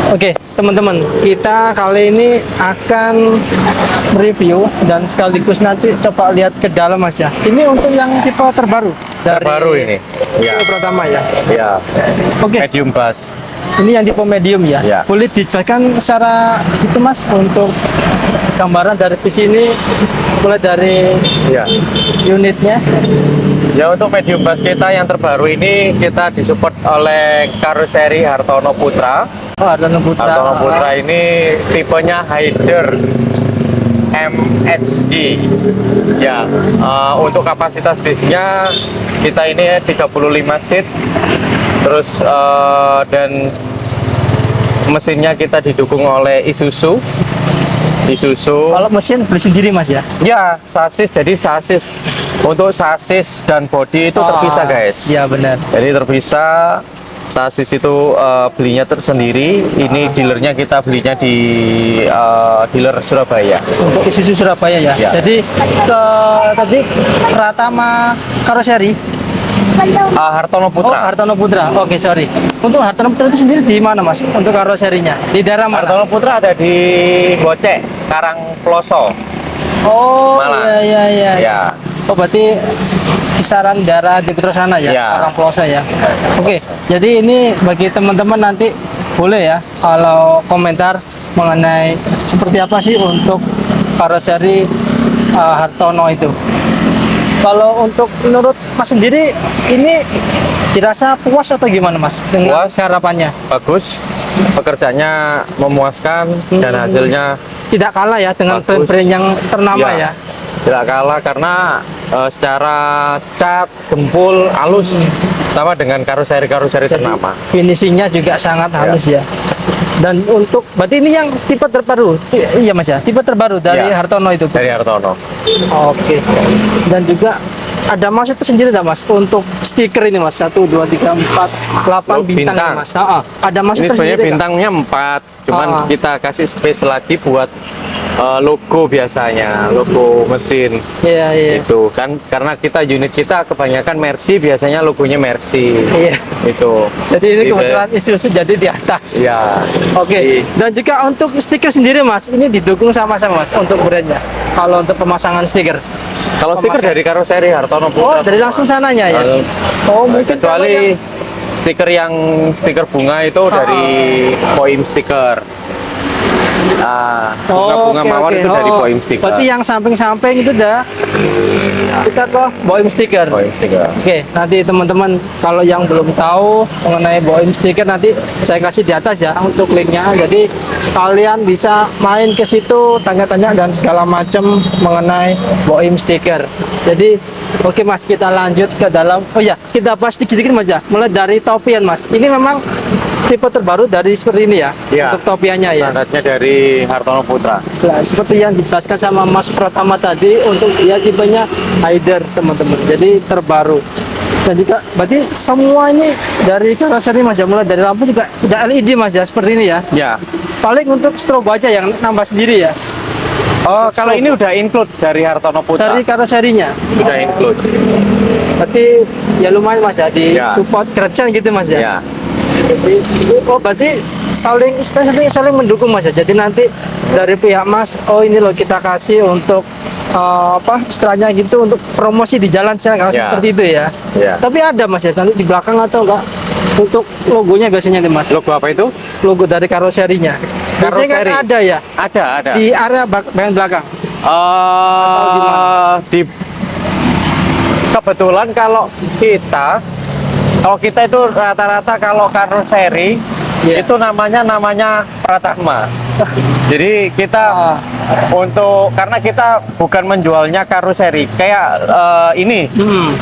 Oke, teman-teman, kita kali ini akan review dan sekaligus nanti coba lihat ke dalam Mas ya. Ini untuk yang tipe terbaru dari Terbaru ini. Ya. tipe pertama ya. Ya. Oke, Medium bass. ini yang tipe medium ya. Ya. Boleh dijelaskan secara itu Mas untuk gambaran dari PC ini mulai dari Ya. unitnya. Ya, untuk medium bass kita yang terbaru ini kita disupport oleh karoseri Hartono Putra. Oh, Hartono Putra. Hartono Putra ini tipenya Hyder MHD. Ya, untuk kapasitas bassnya kita ini 35 seat. Terus dan mesinnya kita didukung oleh Isuzu. Kalau mesin beli sendiri Mas ya. Ya, sasis, jadi sasis untuk sasis dan bodi itu terpisah guys. Iya benar. Jadi terpisah. Sasis itu belinya tersendiri. Ini dealernya kita belinya di dealer Surabaya. Untuk Isuzu Surabaya ya. Ya. Jadi tadi Pratama Karoseri. Hartono Oh, Putra. Hartono Putra. Oke, sorry. Untuk Hartono Putra itu sendiri di mana Mas? Untuk karoserinya di daerah mana? Hartono Putra ada di Bocek, Karang Ploso. Oh, Malang. iya. Ya. Oh, berarti kisaran daerah di Petro sana ya, Ya. Karang Plosa ya. Oke, jadi ini bagi teman-teman nanti boleh ya kalau komentar mengenai seperti apa sih untuk karoseri Hartono itu. Kalau untuk menurut Mas sendiri ini dirasa puas atau gimana Mas dengan Puas. harapannya? Bagus. Pekerjaannya memuaskan dan hasilnya Tidak kalah ya dengan bagus. brand-brand yang ternama ya. Tidak kalah karena secara cat, gempul, halus sama dengan karoseri-karoseri Jadi ternama. finishingnya juga sangat halus ya. Dan untuk berarti ini yang tipe terbaru, iya Mas ya, tipe terbaru dari Iya. Hartono itu. Dari Hartono. Oke. Dan juga ada maksud tersendiri nggak Mas untuk stiker ini Mas? 1, 2, 3, 4, 8 Oh, bintang, bintang. ya, Mas. Ada maksud Ini sebenarnya tersendiri nggak? bintangnya 4, cuman kita kasih space lagi buat logo biasanya, logo mesin. Iya. Itu kan karena unit kita kebanyakan Mercy, biasanya logonya Mercy. Iya. Itu. Jadi ini Jadi, kebetulan Isuzu jadi di atas. Ya. Oke. Dan juga untuk stiker sendiri Mas, ini didukung sama-sama Mas untuk brandnya. Kalau untuk pemasangan stiker. Kalau stiker dari karoseri Hartono Oh, Putra. dari langsung sananya ya. Oh, mungkin kalau kecuali yang- stiker bunga itu dari Poim Stiker. Bunga Oke, mawar oke. itu dari Poim Stiker. Berarti yang samping-samping itu udah kita ke Boim stiker. Poim Stiker. Oke, nanti teman-teman kalau yang belum tahu mengenai Boim stiker nanti saya kasih di atas ya untuk linknya. Jadi kalian bisa main ke situ tanya-tanya dan segala macam mengenai Boim stiker. Jadi oke Mas, kita lanjut ke dalam. Oh ya, kita bahas sedikit-sedikit Mas ya. Mulai dari topian Mas. Ini memang tipe terbaru dari seperti ini ya, Iya. untuk topiannya ya. Standarnya dari Hartono Putra. Nah, seperti yang dijelaskan sama Mas Pratama tadi, untuk dia tipenya Hyder teman-teman, jadi terbaru. Dan juga berarti semua ini dari karoseri Mas ya, mulai dari lampu juga udah LED Mas ya, seperti ini ya. Ya. Paling untuk strobo aja yang nambah sendiri ya, Oh, kalau ini udah include dari Hartono Putra. dari karoserinya. Udah include. Berarti ya lumayan Mas ya, di Ya. support gratisan gitu Mas ya. Ya. Jadi, oh berarti saling mendukung Mas ya. Jadi nanti dari pihak Mas, oh ini loh kita kasih untuk istilahnya gitu untuk promosi di jalan secara Ya. seperti itu ya. Ya. Tapi ada Mas ya nanti di belakang atau enggak untuk logonya biasanya nih Mas. Logo apa itu? Logo dari karoserinya. Biasanya kan Karoseri. ada ya Ada. di area bagian belakang. Di kebetulan kalau kita itu rata-rata kalau karoseri Iya. itu namanya Pratama. Jadi kita karena kita bukan menjualnya karoseri kayak ini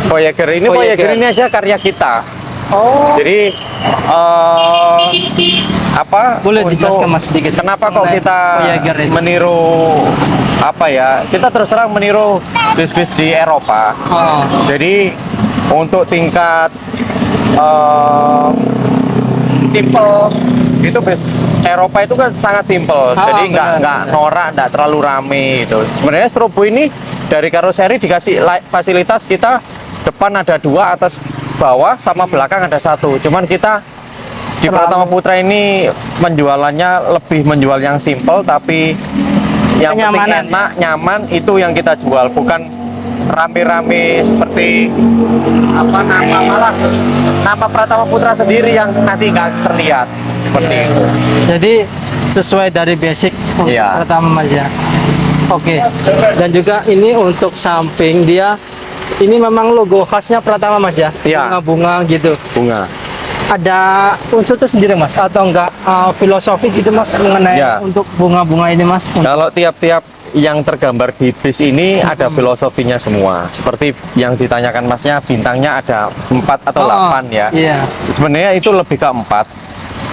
Voyager ini Voyager. Voyager ini aja karya kita. Oh. Jadi Boleh dijelaskan Mas sedikit kenapa kok mengenai kita Voyager ini? meniru kita terus terang meniru bis-bis di Eropa. Oh. Jadi untuk tingkat simple itu bis Eropa itu kan sangat simple. Jadi benar. nggak norak, nggak terlalu rame itu. Sebenarnya strobo ini dari karoseri dikasih fasilitas kita depan ada 2, atas bawah sama belakang ada 1. Cuman kita di Pratama Putra ini penjualannya lebih menjual yang simple, tapi yang penting Kenyamanan, enak, nyaman, itu yang kita jual, bukan rame-rame seperti apa nama Pratama Putra sendiri yang nanti nggak terlihat seperti itu. Jadi sesuai dari basic untuk Iya. pertama Mas ya. Oke. Dan juga ini untuk samping dia, ini memang logo khasnya Pratama Mas ya. Iya. Bunga-bunga gitu. Bunga. Ada unsur tersendiri Mas atau enggak filosofi gitu Mas mengenai Iya. untuk bunga-bunga ini Mas? Kalau tiap-tiap yang tergambar di bis ini ada filosofinya semua. Seperti yang ditanyakan Masnya, bintangnya ada 4 atau 8 ya. Iya. Sebenarnya itu lebih ke 4.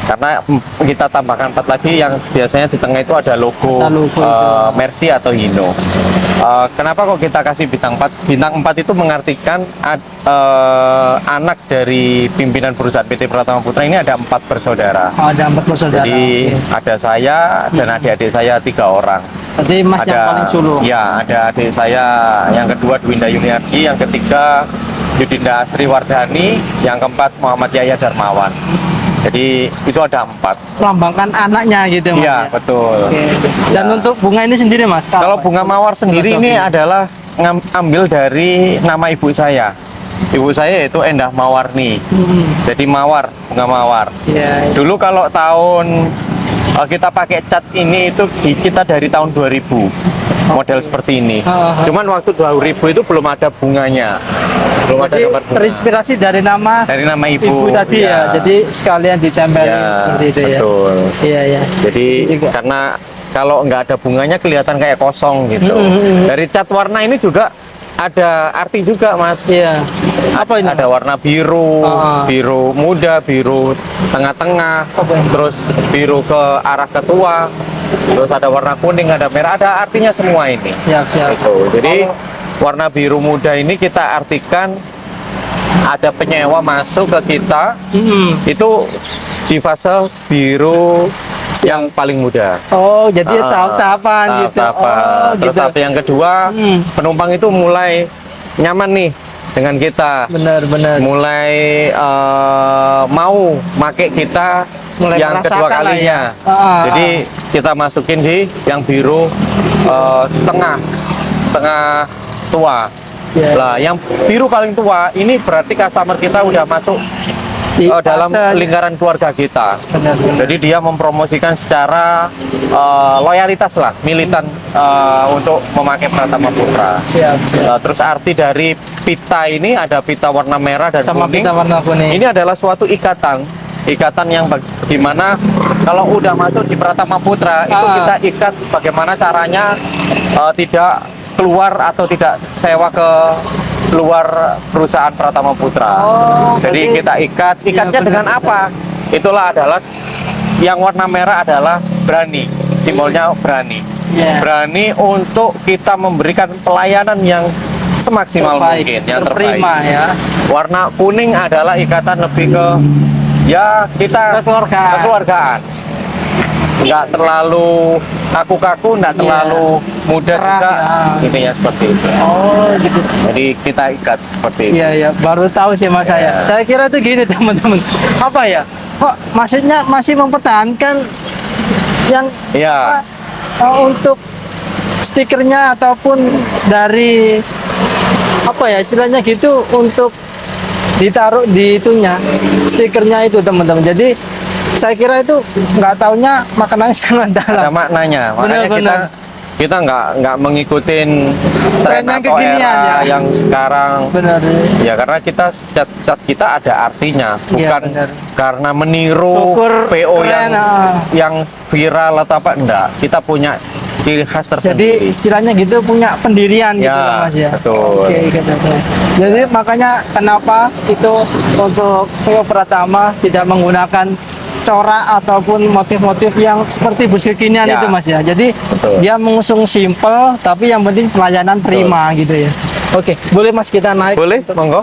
Karena kita tambahkan 4 lagi yang biasanya di tengah itu ada logo, Ada logo itu. Mercy atau Hino. Kenapa kok kita kasih bintang 4? Bintang 4 itu mengartikan anak dari pimpinan perusahaan PT Pratama Putra ini ada 4 bersaudara. Oh, ada 4 bersaudara. Jadi Oke. ada saya dan adik-adik saya 3 orang. Berarti Mas yang paling sulung. Ya, ada adik saya yang kedua Dwinda Yuniardi, yang ketiga Yudinda Asri Wardhani, yang keempat Muhammad Yahya Darmawan. Jadi itu ada 4. Melambangkan anaknya gitu Mas. Iya, ya? betul. Oke. Dan Ya. untuk bunga ini sendiri Mas? Kalau bunga mawar sendiri ini adalah ambil dari nama ibu saya. Ibu saya itu Endah Mawarni. Jadi mawar, bunga mawar. Iya. Dulu kalau tahun kita pakai cat ini itu kita dari tahun 2000 model seperti ini. Cuman waktu 2000 itu belum ada bunganya, belum ada Jadi gambar bunga. terinspirasi dari nama Dari nama ibu tadi ya. Jadi sekalian ditempelin Ya, seperti itu ya. betul. Iya ya. Jadi Itu juga. karena kalau nggak ada bunganya kelihatan kayak kosong gitu. Dari cat warna ini juga ada arti juga, Mas. Iya. Apa ini? Ada warna biru, Ah. biru muda, biru tengah-tengah, Oke. terus biru ke arah ketua, terus ada warna kuning, ada merah, ada artinya semua ini. Siap. Itu. Jadi warna biru muda ini kita artikan ada penyewa masuk ke kita, itu di fase biru yang paling muda. Oh, jadi Ah, tahap-tahapan gitu. tahap-tahapan. Oh, Terus gitu. tahap yang kedua, penumpang itu mulai nyaman nih dengan kita, Benar. mulai mau make kita Mulai yang kedua merasakan lah kalinya. ya. Jadi kita masukin di yang biru setengah tua. Iya. Lah, yang biru paling tua ini berarti customer kita udah masuk Di dalam fase- lingkaran keluarga kita. Benar. Jadi dia mempromosikan secara loyalitas lah, militan untuk memakai Pratama Putra. Siap. Terus arti dari pita ini ada pita warna merah dan Sama kuning. pita warna kuning. Ini adalah suatu ikatan yang dimana kalau udah masuk di Pratama Putra itu kita ikat bagaimana caranya tidak keluar atau tidak sewa ke luar perusahaan Pratama Putra. Oh, Jadi berarti- kita ikatnya Iya, dengan benar. apa? Itulah adalah yang warna merah adalah berani, simbolnya berani. Iya. Berani untuk kita memberikan pelayanan yang semaksimal Terbaik, mungkin, yang terbaik. terprima ya. Warna kuning adalah ikatan lebih ke ya kita kekeluargaan. Nggak terlalu kaku-kaku, nggak Iya. terlalu muda Keras, juga. ya. Intinya seperti itu. Oh, gitu. Jadi kita ikat seperti itu. Iya, baru tahu sih Mas saya. Iya. Saya kira itu gini teman-teman. Apa ya? Kok maksudnya masih mempertahankan yang Iya. untuk stikernya ataupun dari apa ya istilahnya gitu untuk ditaruh di itunya stikernya itu teman-teman. Jadi saya kira itu nggak taunya maknanya sangat Ada dalam. maknanya. Makanya Benar. kita nggak ngikutin tren Tren yang atau kekinian era ya. yang sekarang. Benar. Ya karena kita cat kita ada artinya, Iya, bukan benar. karena meniru Syukur PO keren, yang viral atau apa, enggak. Kita punya ciri khas Jadi tersendiri. istilahnya gitu punya pendirian gitu Ya, loh, Mas ya. betul. Oke, gitu. Jadi makanya kenapa itu untuk PO Pratama tidak menggunakan corak ataupun motif-motif yang seperti bus kekinian Ya. itu Mas ya. Jadi Betul. dia mengusung simple tapi yang penting pelayanan prima gitu ya. Oke, boleh Mas kita naik Boleh, monggo.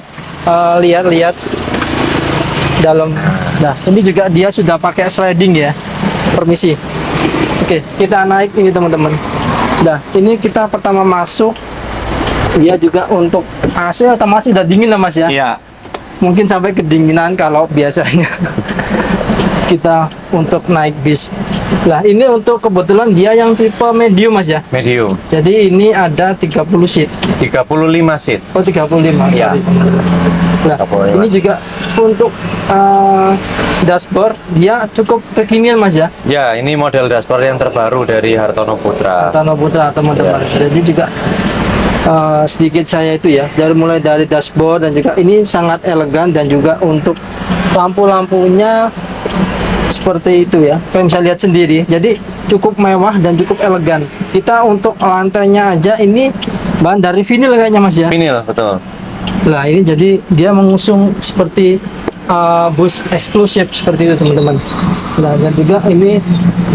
lihat-lihat dalam. Nah, ini juga dia sudah pakai sliding ya. Permisi. Oke, kita naik ini teman-teman. Nah, ini kita pertama masuk. Dia juga untuk AC otomatis udah dingin lah Mas ya. Iya. Mungkin sampai kedinginan kalau biasanya. kita untuk naik bis. Lah ini untuk kebetulan dia yang tipe medium Mas ya. Medium. Jadi ini ada 30 seat. 35 seat. Oh 35 Iya. sorry teman-teman. Nah 35. ini juga untuk dashboard dia cukup kekinian Mas ya. Ya, ini model dashboard yang terbaru dari Hartono Putra. Tano Putra teman-teman. Jadi juga sedikit saya itu ya mulai dari dashboard dan juga ini sangat elegan dan juga untuk lampu-lampunya seperti itu ya. Kalian bisa lihat sendiri. Jadi cukup mewah dan cukup elegan. Kita untuk lantainya aja ini bahan dari vinil kayaknya Mas ya. Vinil, betul. Nah ini jadi dia mengusung seperti bus eksklusif seperti itu teman-teman. Nah dan juga ini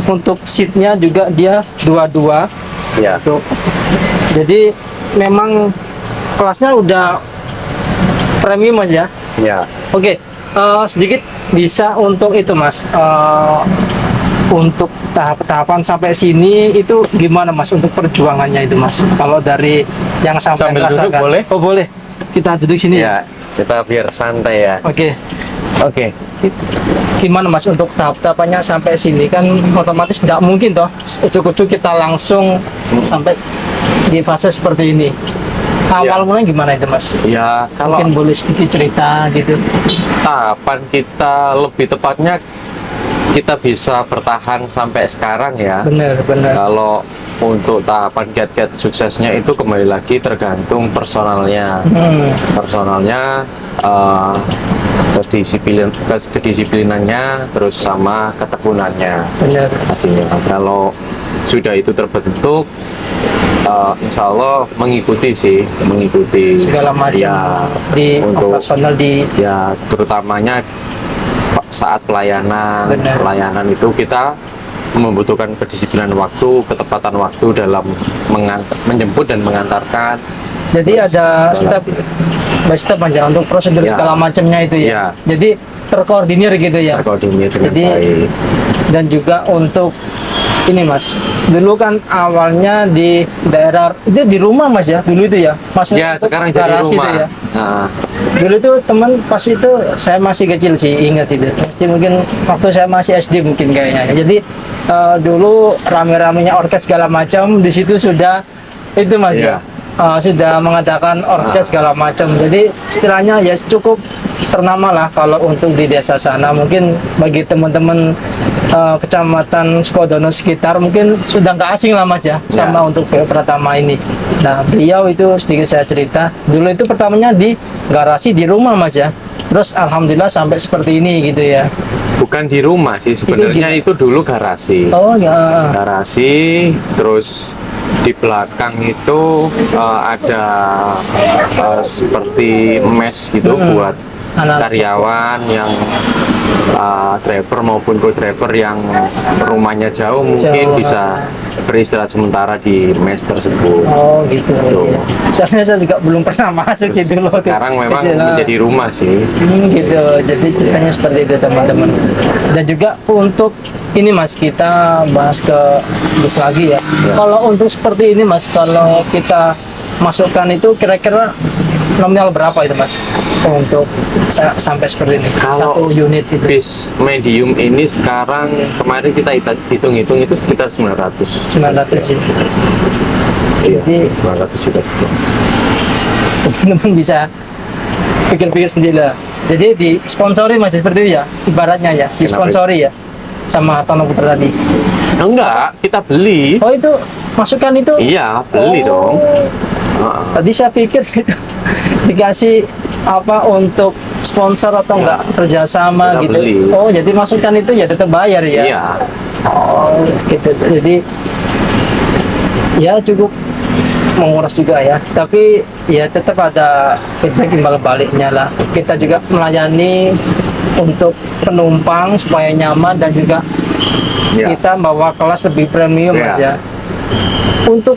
untuk seatnya juga dia dua-dua. Ya. Tuh. Jadi memang kelasnya udah premium Mas ya. Ya. Oke, sedikit bisa untuk itu Mas. Untuk tahap-tahapan sampai sini itu gimana Mas untuk perjuangannya itu Mas? Kalau dari yang sampai Sambil duduk rasakan. boleh? Oh boleh. Kita duduk sini ya. Ya, kita biar santai ya. Oke. Oke. Gimana Mas untuk tahap-tahapannya sampai sini kan otomatis tidak mungkin toh ucuk-ucuk kita langsung sampai di fase seperti ini. Awal Ya. mulanya gimana itu Mas? Ya, kalau Mungkin boleh sedikit cerita gitu. tahapan kita lebih tepatnya kita bisa bertahan sampai sekarang ya. Bener. Kalau untuk tahapan kiat-kiat suksesnya itu kembali lagi tergantung personalnya. Personalnya, kedisiplinannya, terus sama ketekunannya Bener. pastinya. Kalau sudah itu terbentuk, insya Allah mengikuti Segala macam ya, di untuk operasional di ya terutamanya saat pelayanan. Benar. Pelayanan itu kita membutuhkan kedisiplinan waktu, ketepatan waktu dalam menjemput dan mengantarkan. jadi Terus ada dalam- step by step aja untuk prosedur Ya. segala macamnya itu ya. Ya. Jadi terkoordinir gitu ya. terkoordinir dengan Jadi baik. dan juga untuk ini Mas, dulu kan awalnya di daerah itu di rumah Mas ya, dulu itu ya. Ya, untuk sekarang jadi garasi rumah. itu ya. Nah, Dulu itu teman pas itu saya masih kecil sih ingat itu. Pasti mungkin waktu saya masih SD mungkin kayaknya. Jadi dulu rame-ramenya orkes segala macam di situ sudah itu Mas Iya. ya. Sudah mengadakan orkes segala macam. Jadi istilahnya ya cukup ternama lah kalau untuk di desa sana. Mungkin bagi teman-teman kecamatan Sukodono sekitar mungkin sudah nggak asing lah Mas ya sama untuk PO Pratama ini. Nah beliau itu sedikit saya cerita dulu itu pertamanya di garasi di rumah Mas ya. Terus alhamdulillah sampai seperti ini gitu ya. bukan di rumah sih sebenarnya, itu dulu garasi. Oh ya. Garasi, terus di belakang itu ada seperti mes gitu buat Anak karyawan yang driver maupun co-driver yang rumahnya jauh mungkin Jauh. bisa beristirahat sementara di mes tersebut. Oh gitu. Tuh. Ya. Soalnya saya juga belum pernah masuk Terus gitu loh. sekarang memang Kecil. menjadi rumah sih. Gitu. Jadi ceritanya seperti itu teman-teman. Dan juga untuk ini Mas kita bahas ke bis lagi ya. Kalau untuk seperti ini Mas, kalau kita masukkan itu kira-kira nominal berapa itu Mas untuk sampai seperti ini Kalau satu unit itu? Bis medium ini sekarang kemarin kita hitung-hitung itu sekitar 900. 900 sih. Iya, Jadi 900 juga sekian. teman-teman bisa pikir-pikir sendiri lah. Jadi disponsori Mas seperti itu ya, ibaratnya ya, disponsori ya sama Hartono Putra tadi. Enggak, kita beli. Oh itu masukan itu? Iya, beli dong. Heeh. Tadi saya pikir itu dikasih apa untuk sponsor atau enggak kerjasama Kita gitu. beli. Oh jadi masukan itu ya tetap bayar ya? Iya. Oh gitu. Jadi ya cukup menguras juga ya. Tapi ya tetap ada feedback imbal baliknya lah. Kita juga melayani untuk penumpang supaya nyaman dan juga Iya. kita bawa kelas lebih premium Mas Iya. ya. Untuk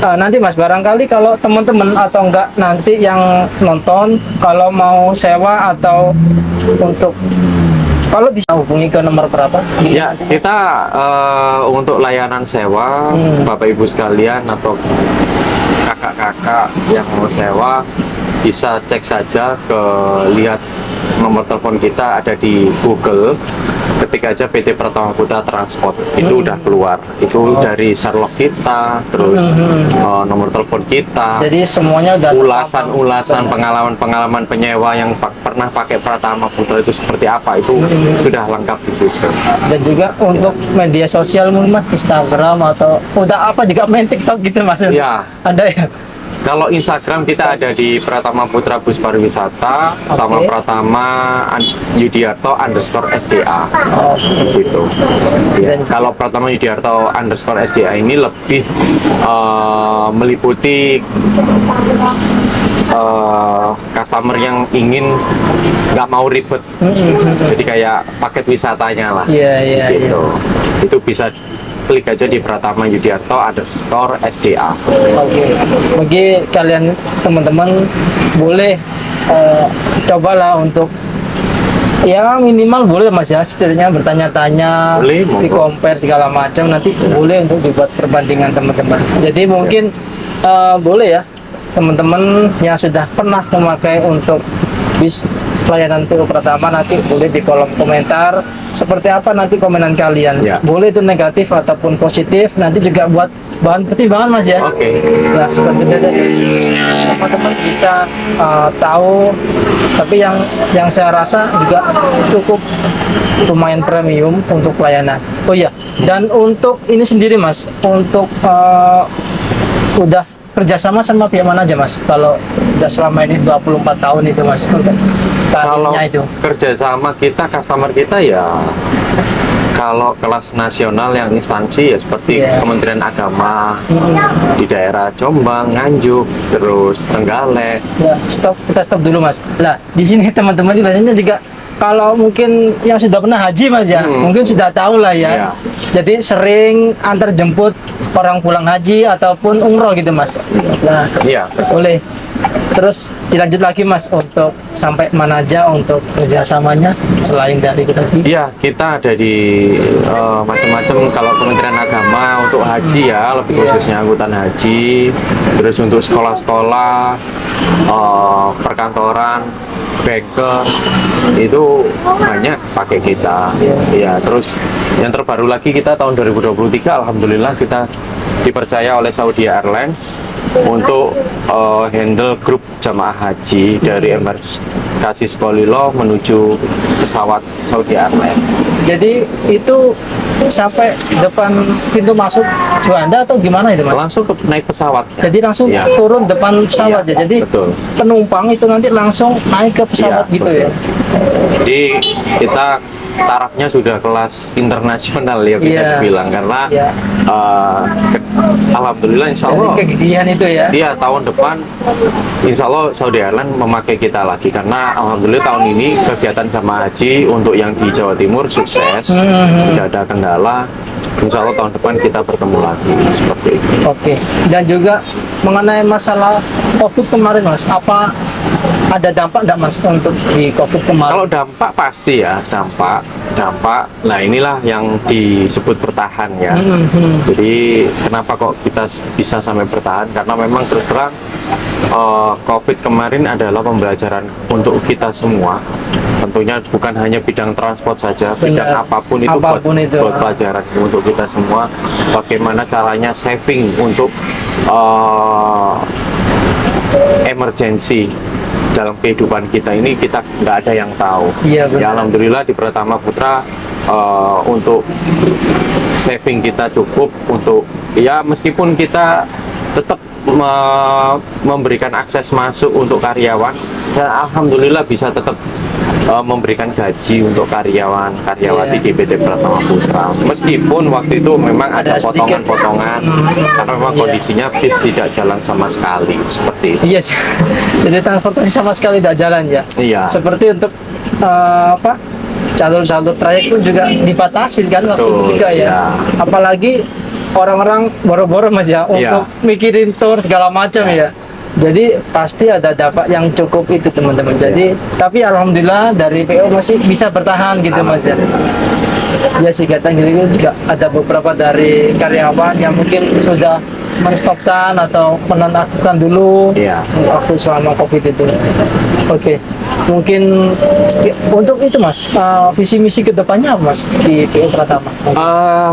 nanti Mas barangkali kalau teman-teman atau enggak nanti yang nonton kalau mau sewa atau untuk kalau bisa hubungi ke nomor berapa? Ya, kita untuk layanan sewa, Bapak Ibu sekalian atau kakak-kakak yang mau sewa bisa cek saja lihat nomor telepon kita ada di Google. ketik aja PT Pratama Putra Transport itu udah keluar. Itu dari Sherlock kita, terus nomor telepon kita, Jadi semuanya udah ulasan-ulasan pengalaman-pengalaman penyewa yang pernah pakai Pratama Putra itu seperti apa, itu sudah lengkap di situ. dan juga untuk media sosial mungkin Mas, Instagram atau udah apa juga main TikTok gitu Mas? Ya, Ada ya? kalau Instagram kita ada di Pratama Putra Bus Pariwisata sama Pratama Yudiarto _SDA di situ. Ya, Dan- kalau Pratama Yudiarto _SDA ini lebih meliputi customer yang ingin nggak mau ribet, jadi kayak paket wisatanya lah. Iya, di iya, situ. Itu bisa klik aja di Pratama Yudiarto _SDA. Oke, bagi kalian teman-teman boleh cobalah untuk ya minimal boleh Mas ya, setidaknya bertanya-tanya, Boleh, monggo. di compare segala macam, nanti boleh untuk dibuat perbandingan teman-teman. Jadi mungkin boleh ya teman-teman yang sudah pernah memakai untuk bis pelayanan PU Pratama, nanti boleh di kolom komentar seperti apa nanti komenan kalian. Ya. Boleh itu negatif ataupun positif, nanti juga buat bahan pertimbangan Mas ya. Oke. Nah seperti itu tadi teman-teman bisa tahu, tapi yang saya rasa juga cukup lumayan premium untuk pelayanan. Oh iya, dan untuk ini sendiri Mas, untuk udah kerjasama sama pihak mana aja Mas? Kalau udah selama ini 24 tahun itu Mas, untuk Kalau karirnya itu. kerjasama kita, customer kita ya kalau kelas nasional yang instansi ya seperti Iya. Kementerian Agama di daerah Jombang, Nganjuk, terus Trenggalek. Ya, kita stop dulu Mas. Lah, di sini teman-teman biasanya juga kalau mungkin yang sudah pernah haji Mas ya, mungkin sudah tahu lah ya. Iya. Jadi sering antar jemput orang pulang haji ataupun umroh gitu Mas. Nah, Iya. boleh. Terus dilanjut lagi Mas, untuk sampai mana aja untuk kerjasamanya selain dari itu tadi. Iya, kita ada di macam-macam. Kalau Kementerian Agama untuk haji ya, lebih Iya. khususnya angkutan haji. Terus untuk sekolah-sekolah, perkantoran, bengkel, itu banyak pakai kita. Iya. Ya, terus yang terbaru lagi kita tahun 2023, alhamdulillah kita dipercaya oleh Saudi Airlines untuk handle grup jamaah haji dari embarkasi Sukolilo menuju pesawat Saudi Airlines. Jadi itu sampai depan pintu masuk Juanda atau gimana itu Mas? Langsung naik pesawat. Jadi langsung Iya. turun depan pesawat Iya, ya. Jadi betul. penumpang itu nanti langsung naik ke pesawat Iya, gitu betul. ya. Jadi kita tarafnya sudah kelas internasional ya bisa Iya. dibilang, karena Iya. alhamdulillah insya Jadi Allah kegigihan itu ya. dia tahun depan insya Allah Saudi Airlines memakai kita lagi, karena alhamdulillah tahun ini kegiatan jamaah haji untuk yang di Jawa Timur sukses, tidak ada kendala. Insya Allah tahun depan kita bertemu lagi seperti itu. Oke. Dan juga mengenai masalah COVID kemarin Mas, apa ada dampak nggak Mas untuk di COVID kemarin? Kalau dampak pasti ya, dampak. Nah inilah yang disebut bertahan ya. Jadi kenapa kok kita bisa sampai bertahan? Karena memang terus terang COVID kemarin adalah pembelajaran untuk kita semua. Tentunya bukan hanya bidang transport saja, bidang Benar. apapun itu, Apapun itu. buat pelajaran untuk kita semua. Bagaimana caranya saving untuk emergency dalam kehidupan kita ini, kita nggak ada yang tahu. Iya, benar. Ya alhamdulillah di Pratama Putra untuk saving kita cukup untuk ya meskipun kita tetap memberikan akses masuk untuk karyawan, dan alhamdulillah bisa tetap memberikan gaji untuk karyawati Iya. di PT Pratama Putra. Meskipun waktu itu memang ada Ada sedikit. potongan-potongan karena memang Iya. kondisinya bis tidak jalan sama sekali seperti itu. Iya sih. Jadi transportasi sama sekali tidak jalan ya. Iya. Seperti untuk apa? Jalur-jalur trayek pun juga dibatasi kan waktu Betul, itu juga ya. iya. Apalagi orang-orang boro-boro Mas ya Iya. untuk mikirin tour segala macam ya. Jadi pasti ada dampak yang cukup itu teman-teman. Jadi tapi alhamdulillah dari PO masih bisa bertahan gitu Mas ya. Ya sih kata gitu juga ada beberapa dari karyawan yang mungkin sudah menstopkan atau menonaktifkan dulu Iya. waktu selama COVID itu. Oke. mungkin untuk itu Mas, visi misi kedepannya apa Mas di PU Pratama?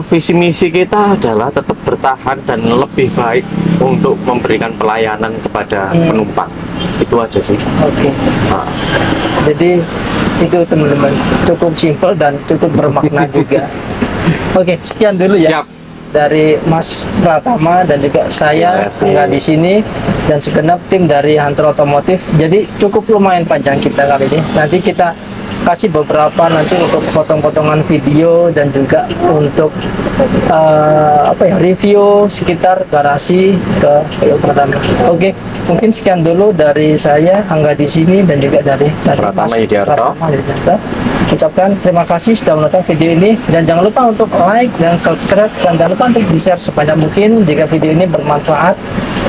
Visi misi kita adalah tetap bertahan dan lebih baik untuk memberikan pelayanan kepada penumpang. Itu aja sih. Oke. Nah, Jadi itu teman-teman, cukup simpel dan cukup bermakna juga. Oke, sekian dulu ya. siap. Dari Mas Pratama dan juga saya Terima kasih. nggak di sini dan segenap tim dari Hunter Otomotif. Jadi cukup lumayan panjang kita kali ini. Nanti kita kasih beberapa nanti untuk potong-potongan video dan juga untuk review sekitar garasi ke PU Pratama. Oke, mungkin sekian dulu dari saya Angga di sini dan juga dari Pratama Mas Yudiarto. Pratama Yudiarto. Ucapkan terima kasih sudah menonton video ini dan jangan lupa untuk like dan subscribe dan jangan lupa untuk di-share sebanyak mungkin jika video ini bermanfaat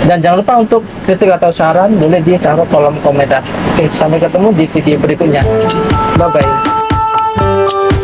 dan jangan lupa untuk kritik atau saran boleh ditaruh kolom komentar. Oke, sampai ketemu di video berikutnya. Bye bye.